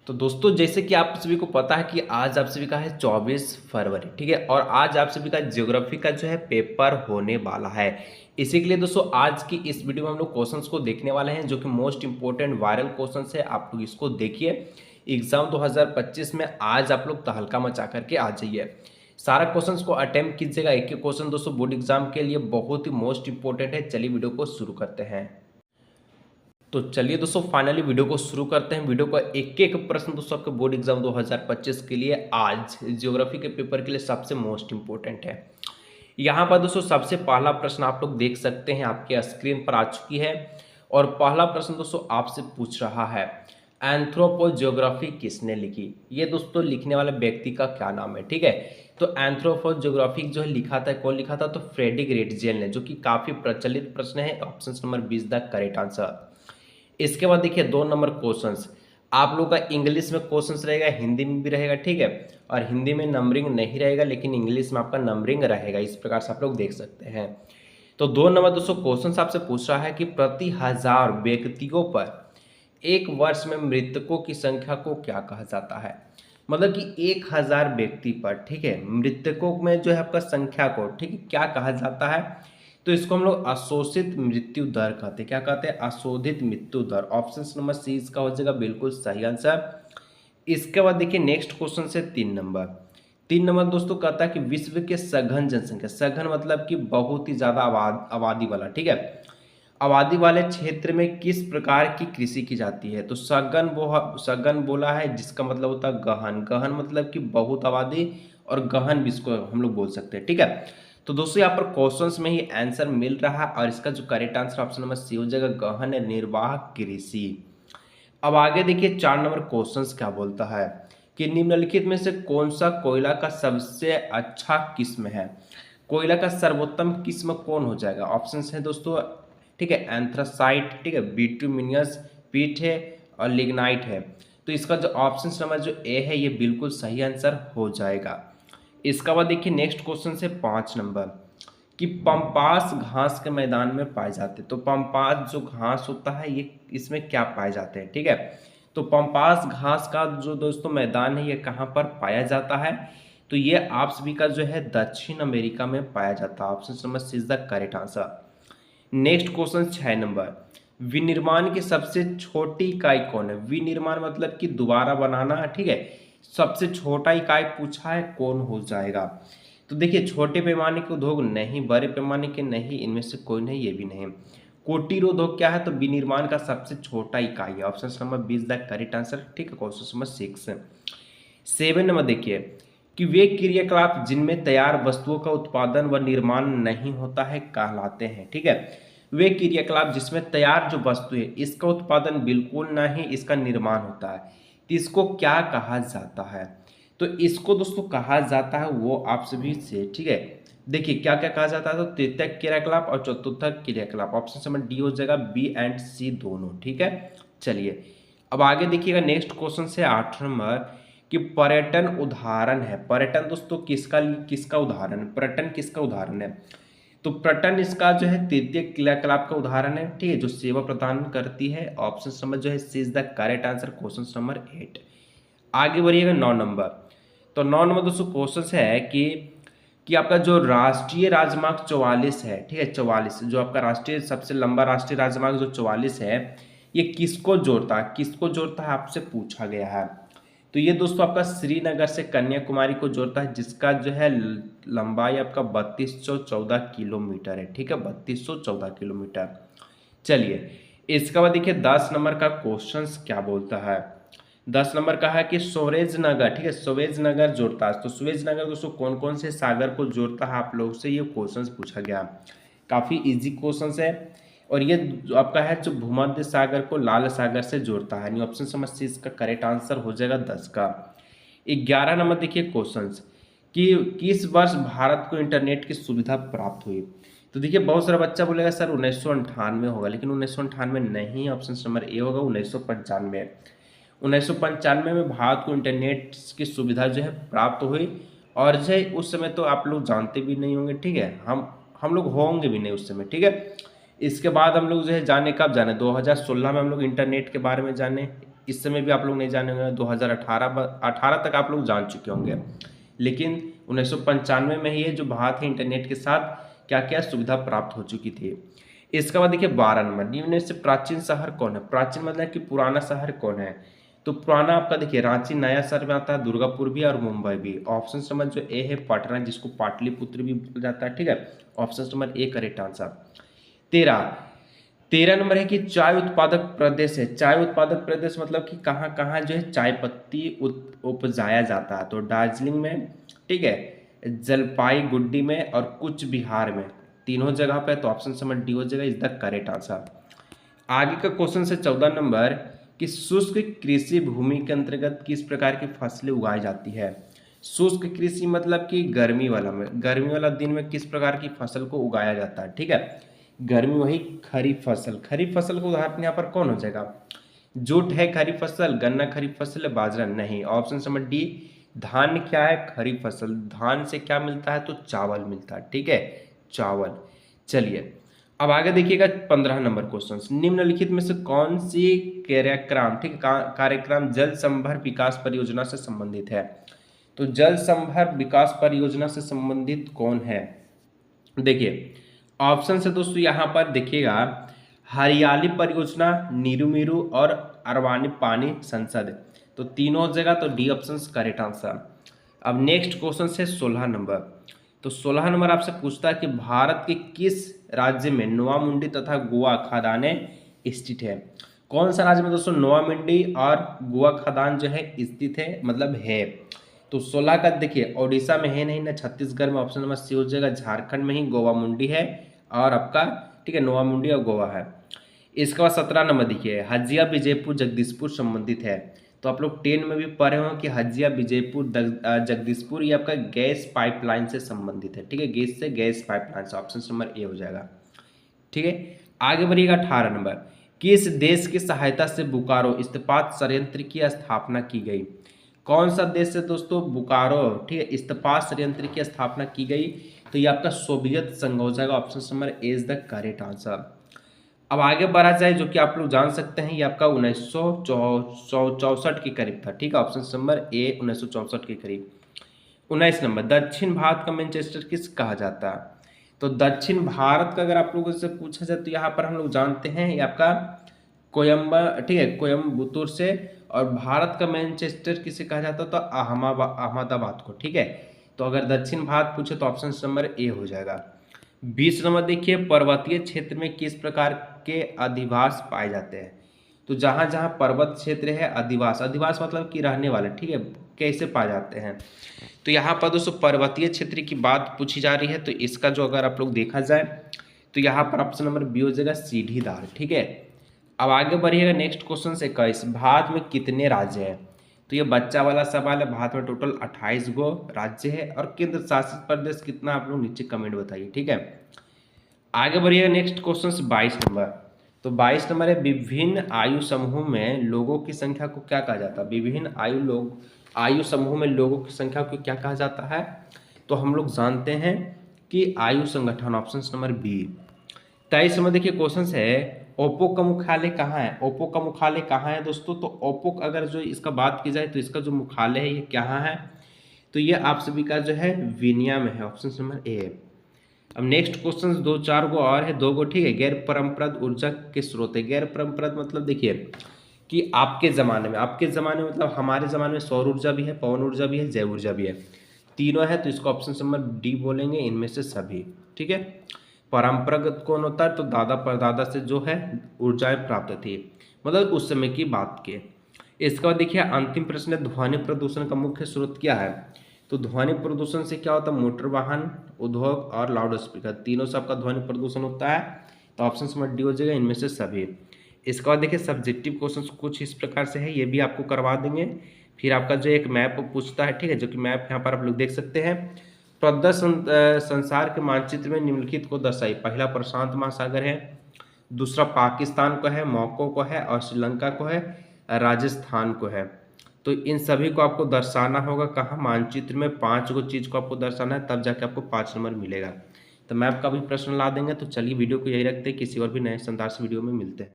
तो दोस्तों जैसे कि आप सभी को पता है कि आज आप सभी का है 24 फरवरी, ठीक है। और आज आप सभी का ज्योग्राफी का जो है पेपर होने वाला है। इसी के लिए दोस्तों आज की इस वीडियो में हम लोग क्वेश्चंस को देखने वाले हैं जो कि मोस्ट इंपोर्टेंट वायरल क्वेश्चंस है। आप लोग इसको देखिए, एग्जाम 2025 में आज आप लोग तहलका मचा करके आ जाइए। सारा क्वेश्चंस को अटेम्प्ट कीजिएगा। एक एक क्वेश्चन दोस्तों बोर्ड एग्जाम के लिए बहुत ही मोस्ट इंपोर्टेंट है। चलिए वीडियो को शुरू करते हैं। तो चलिए दोस्तों फाइनली वीडियो को शुरू करते हैं। वीडियो का एक एक प्रश्न दोस्तों आपके बोर्ड एग्जाम 2025 के लिए आज ज्योग्राफी के पेपर के लिए सबसे मोस्ट इंपोर्टेंट है। यहाँ पर दोस्तों सबसे पहला प्रश्न आप लोग देख सकते हैं, आपके स्क्रीन पर आ चुकी है। और पहला प्रश्न दोस्तों आपसे पूछ रहा है, एंथ्रोपोज्योग्राफी किसने लिखी। ये दोस्तों लिखने वाले व्यक्ति का क्या नाम है, ठीक है। तो एंथ्रोपोज्योग्राफी जो है लिखा था, कौन लिखा था, तो फ्रेडरिक रेटजेल ने, जो कि काफी प्रचलित प्रश्न है। Option number 20 the correct answer. इसके बाद देखिए 2 नंबर क्वेश्चंस आप लोग का इंग्लिश में क्वेश्चंस रहेगा, हिंदी में भी रहेगा, ठीक है। और हिंदी में नंबरिंग नहीं रहेगा लेकिन इंग्लिश में आपका नंबरिंग रहेगा। इस प्रकार से आप लोग देख सकते हैं। तो 2 नंबर दोस्तों क्वेश्चन आपसे पूछ रहा है कि प्रति 1000 व्यक्तियों पर एक वर्ष में मृतकों की संख्या को क्या कहा जाता है। मतलब कि 1000 व्यक्ति पर, ठीक है, मृतकों में जो है आपका संख्या को, ठीक है, क्या कहा जाता है। तो इसको हम लोग अशोषित मृत्यु दर कहते हैं। क्या कहते हैं, अशोधित मृत्यु दर। ऑप्शन नंबर सी इसका हो जाएगा बिल्कुल सही आंसर। इसके बाद देखिए नेक्स्ट क्वेश्चन से 3 नंबर दोस्तों कहता है कि विश्व के सघन जनसंख्या, सघन मतलब कि बहुत ही ज्यादा आबादी वाला, ठीक है, आबादी वाले क्षेत्र में किस प्रकार की कृषि की जाती है। तो सघन बोला है जिसका मतलब होता है गहन। गहन मतलब कि बहुत आबादी, और गहन भी इसको हम लोग बोल सकते हैं, ठीक है। तो दोस्तों यहाँ पर क्वेश्चंस में ही आंसर मिल रहा है और इसका जो correct answer option number C हो जाएगा, गहन निर्वाह कृषि। अब आगे देखिए 4 नंबर क्वेश्चंस क्या बोलता है कि निम्नलिखित में से कौन सा कोयला का सबसे अच्छा किस्म है। कोयला का सर्वोत्तम किस्म कौन हो जाएगा। ऑप्शन है दोस्तों, ठीक है, एंथ्रासाइट, ठीक है, बिटुमिनस पीट है और लिग्नाइट है। तो इसका जो ऑप्शन नंबर जो ए है ये बिल्कुल सही आंसर हो जाएगा। इसका बाद देखिए नेक्स्ट क्वेश्चन से 5 नंबर कि पंपास घास के मैदान में पाए जाते हैं। तो पंपास जो घास होता है ये इसमें क्या पाए जाते हैं, ठीक है। तो पंपास घास का जो दोस्तों मैदान है ये कहाँ पर पाया जाता है। तो ये आप सभी का जो है दक्षिण अमेरिका में पाया जाता है। Option number C is the correct answer. Next question 6 number, विनिर्माण की सबसे छोटी इकाई कौन है। विनिर्माण मतलब कि दोबारा बनाना, ठीक है। सबसे छोटा इकाई पूछा है, कौन हो जाएगा। तो देखिए छोटे पैमाने के उद्योग नहीं, बड़े पैमाने के नहीं, इनमें से कोई नहीं, ये भी नहीं। कुटीर उद्योग क्या है, तो विनिर्माण का सबसे छोटा इकाई है। Option number 20 the correct answer, ठीक है। क्वेश्चन नंबर 6 7 नंबर देखिए कि वे क्रियाकलाप जिनमें तैयार वस्तुओं का उत्पादन व निर्माण नहीं होता है कहलाते हैं, ठीक है। वे क्रियाकलाप जिसमें तैयार जो वस्तु है इसका उत्पादन बिल्कुल नहीं, इसका निर्माण होता है, तो इसको क्या कहा जाता है। तो इसको दोस्तों कहा जाता है वो आप सभी से, ठीक है। देखिए क्या क्या कहा जाता है, तो तृतीयक क्रियाकलाप और चतुर्थक क्रियाकलाप। ऑप्शन नंबर डी हो जाएगा, बी एंड सी दोनों, ठीक है। चलिए अब आगे देखिएगा नेक्स्ट क्वेश्चन से 8 नंबर कि पर्यटन उदाहरण है। पर्यटन दोस्तों किसका किसका उदाहरण है, पर्यटन किसका उदाहरण है। तो पर्यटन इसका जो है तृतीय क्रियाकलाप का उदाहरण है, ठीक है, जो सेवा प्रदान करती है। ऑप्शन नंबर जो है C is the correct answer, question number 8। आगे बढ़िएगा 9 नंबर। तो 9 नंबर दोस्तों क्वेश्चन है कि आपका जो राष्ट्रीय राजमार्ग 44 है, ठीक है, 44 जो आपका राष्ट्रीय सबसे लंबा राष्ट्रीय राजमार्ग जो 44 है ये किसको जोड़ता है, किसको जोड़ता है आपसे पूछा गया है। तो ये दोस्तों आपका श्रीनगर से कन्याकुमारी को जोड़ता है, जिसका जो है लंबाई आपका 3214 किलोमीटर है, ठीक है, 3214 किलोमीटर। चलिए इसके बाद देखिए 10 नंबर का क्वेश्चन क्या बोलता है। 10 नंबर का है कि सुएज नगर, ठीक है, सुएज नगर जोड़ता है। तो सुएज नगर दोस्तों कौन कौन से सागर को जोड़ता है, आप लोग से ये क्वेश्चन पूछा गया। काफी इजी क्वेश्चन है और ये जो आपका है जो भूमध्य सागर को लाल सागर से जोड़ता है। ऑप्शन समझ से इसका करेक्ट आंसर हो जाएगा 10 का। 11 नंबर देखिए क्वेश्चन कि किस वर्ष भारत को इंटरनेट की सुविधा प्राप्त हुई। तो देखिए बहुत सारा बच्चा बोलेगा सर 1998 होगा, लेकिन 1998 नहीं, ऑप्शन नंबर ए होगा 1995। 1995 में भारत को इंटरनेट की सुविधा जो है प्राप्त हुई। और जो है उस समय तो आप लोग जानते भी नहीं होंगे, ठीक है, हम लोग होंगे भी नहीं उस समय, ठीक है। इसके बाद हम लोग जो है जाने कब जाने 2016 में हम लोग इंटरनेट के बारे में जाने, इस समय भी आप लोग नहीं जाने होंगे, 2018 तक आप लोग जान चुके होंगे। लेकिन 1995 में ही ये जो भारत है इंटरनेट के साथ क्या क्या सुविधा प्राप्त हो चुकी थी। इसके बाद देखिए 12 नंबर, निम्न से प्राचीन शहर कौन है। प्राचीन मतलब कि पुराना शहर कौन है। तो पुराना आपका देखिए रांची नया शहर में आता है, दुर्गापुर भी और मुंबई भी। ऑप्शन नंबर जो ए है पटना, जिसको पाटलिपुत्र भी बोला जाता है, ठीक है। Option number A correct answer. 13 number है कि चाय उत्पादक प्रदेश है। चाय उत्पादक प्रदेश मतलब कि कहाँ कहाँ जो है चाय पत्ती उपजाया जाता है। तो दार्जिलिंग में, ठीक है, जलपाईगुड़ी में और कुछ बिहार में, तीनों जगह पे। तो ऑप्शन नंबर डी हो जाएगा इज द करेक्ट आंसर। आगे का क्वेश्चन से 14 नंबर कि शुष्क कृषि भूमि के अंतर्गत किस प्रकार की फसलें उगाई जाती है। शुष्क कृषि मतलब कि गर्मी वाला दिन में किस प्रकार की फसल को उगाया जाता है, ठीक है। गर्मी वही खरीफ फसल। खरीफ फसल का उदाहरण यहाँ पर कौन हो जाएगा। जूट है खरीफ फसल, गन्ना खरीफ फसल है, बाजरा नहीं। ऑप्शन नंबर डी धान क्या है, खरीफ फसल। धान से क्या मिलता है, तो चावल मिलता है, ठीक है, चावल। चलिए अब आगे देखिएगा 15 नंबर क्वेश्चन। निम्नलिखित में से कौन सी कार्यक्रम, ठीक, कार्यक्रम जल संभर विकास परियोजना से संबंधित है। तो जल संभर विकास परियोजना से संबंधित कौन है। देखिए ऑप्शन से दोस्तों यहाँ पर देखिएगा हरियाली परियोजना, नीरू और अरवानी पानी संसद। तो तीनों जगह, तो डी ऑप्शन करेक्ट आंसर। अब नेक्स्ट क्वेश्चन से 16 नंबर। तो 16 नंबर आपसे पूछता है कि भारत के किस राज्य में नोवामुंडी तथा गोवा खदानें स्थित है। कौन सा राज्य में दोस्तों नोवामुंडी और गोवा खदान जो है स्थित है, मतलब है। तो 16 का देखिए ओडिशा में है नहीं ना, छत्तीसगढ़ में। ऑप्शन नंबर सी हो जाएगा। झारखंड में ही गोवामुंडी है और आपका, ठीक है, नोवामुंडी और गोवा है। इसके बाद 17 नंबर देखिए हजिया विजयपुर जगदीशपुर संबंधित है। तो आप लोग 10 में भी पढ़े हो कि हजिया विजयपुर जगदीशपुर ये आपका गैस पाइपलाइन से संबंधित है, ठीक है, गैस से गैस पाइपलाइन से। ऑप्शन नंबर ए हो जाएगा, ठीक है। आगे बढ़िएगा 18 नंबर, किस देश की सहायता से बोकारो इस्पात संयंत्र की स्थापना की गई। कौन सा देश से दोस्तों बोकारो, ठीक है, इस्पात संयंत्र की स्थापना की गई। तो ये आपका सोवियत संघ हो जाएगा। Option number A is the correct answer. अब आगे बढ़ा जाए, जो कि आप लोग जान सकते हैं, ये आपका 1964 के करीब था, ठीक है। ऑप्शन नंबर ए 1964 के करीब। 19 नंबर दक्षिण भारत का मैनचेस्टर किस कहा जाता है। तो दक्षिण भारत का अगर आप लोगों से पूछा जाए तो यहाँ पर हम लोग जानते हैं ये आपका ठीक है, कोयम्बतूर से। और भारत का मैनचेस्टर किसे कहा जाता है, तो अहमदाबाद को, ठीक है। तो अगर दक्षिण भारत पूछे तो ऑप्शन नंबर ए हो जाएगा। 20 नंबर देखिए पर्वतीय क्षेत्र में किस प्रकार के अधिवास पाए जाते हैं। तो जहाँ जहाँ पर्वत क्षेत्र है, अधिवास मतलब कि रहने वाले, ठीक है, कैसे पाए जाते हैं। तो यहाँ पर दोस्तों पर्वतीय क्षेत्र की बात पूछी जा रही है। तो इसका जो अगर आप लोग देखा जाए तो यहाँ पर ऑप्शन नंबर बी हो जाएगा सीढ़ीदार, ठीक है। अब आगे बढ़िएगा नेक्स्ट क्वेश्चन से 21, भारत में कितने राज्य हैं। तो ये बच्चा वाला सवाल है। भारत में टोटल 28 गो राज्य है और केंद्र शासित प्रदेश कितना, आप लोग नीचे कमेंट बताइए, ठीक है। आगे बढ़िएगा नेक्स्ट क्वेश्चन 22 नंबर। तो 22 नंबर है विभिन्न आयु समूह में लोगों की संख्या को क्या कहा जाता है। विभिन्न आयु समूह में लोगों की संख्या को क्या कहा जाता है। तो हम लोग जानते हैं कि आयु संगठन। Option number B. 23 नंबर देखिए क्वेश्चन है ओप्पो का मुख्यालय कहाँ है। ओप्पो का मुख्यालय कहाँ है दोस्तों। तो ओप्पो अगर जो इसका बात की जाए तो इसका जो मुख्यालय है ये कहाँ है। तो ये आप सभी का जो है विनिया में है। Option number A. अब नेक्स्ट क्वेश्चन 2-4 गो और है, 2 गो, ठीक है। गैर परम्परागत ऊर्जा के स्रोत है। गैर परम्परागत मतलब देखिए कि आपके ज़माने में मतलब हमारे ज़माने में सौर ऊर्जा भी है, पवन ऊर्जा भी है, जैव ऊर्जा भी है, तीनों है। तो इसको ऑप्शन नंबर डी बोलेंगे, इनमें से सभी, ठीक है। परंपरागत कौन होता है, तो दादा परदादा से जो है ऊर्जाएं प्राप्त थी, मतलब उस समय की बात के। इसके बाद देखिए अंतिम प्रश्न है ध्वनि प्रदूषण का मुख्य स्रोत क्या है। तो ध्वनि प्रदूषण से क्या होता है, मोटर वाहन, उद्योग और लाउड स्पीकर, तीनों से आपका ध्वनि प्रदूषण होता है। तो ऑप्शन नंबर डी हो जाएगा, इनमें से सभी। इसके बाद देखिए सब्जेक्टिव क्वेश्चन कुछ इस प्रकार से है, ये भी आपको करवा देंगे। फिर आपका जो एक मैप पूछता है, ठीक है, जो कि मैप यहाँ पर आप लोग देख सकते हैं। प्रदत्त संसार के मानचित्र में निम्नलिखित को दर्शाई। पहला प्रशांत महासागर है, दूसरा पाकिस्तान को है, मोरक्को को है और श्रीलंका को है, राजस्थान को है। तो इन सभी को आपको दर्शाना होगा कहाँ, मानचित्र में 5 गो चीज़ को आपको दर्शाना है, तब जाके आपको 5 नंबर मिलेगा। तो मैप का भी प्रश्न ला देंगे। तो चलिए वीडियो को यही रखते हैं, किसी और भी नए शानदार से वीडियो में मिलते हैं।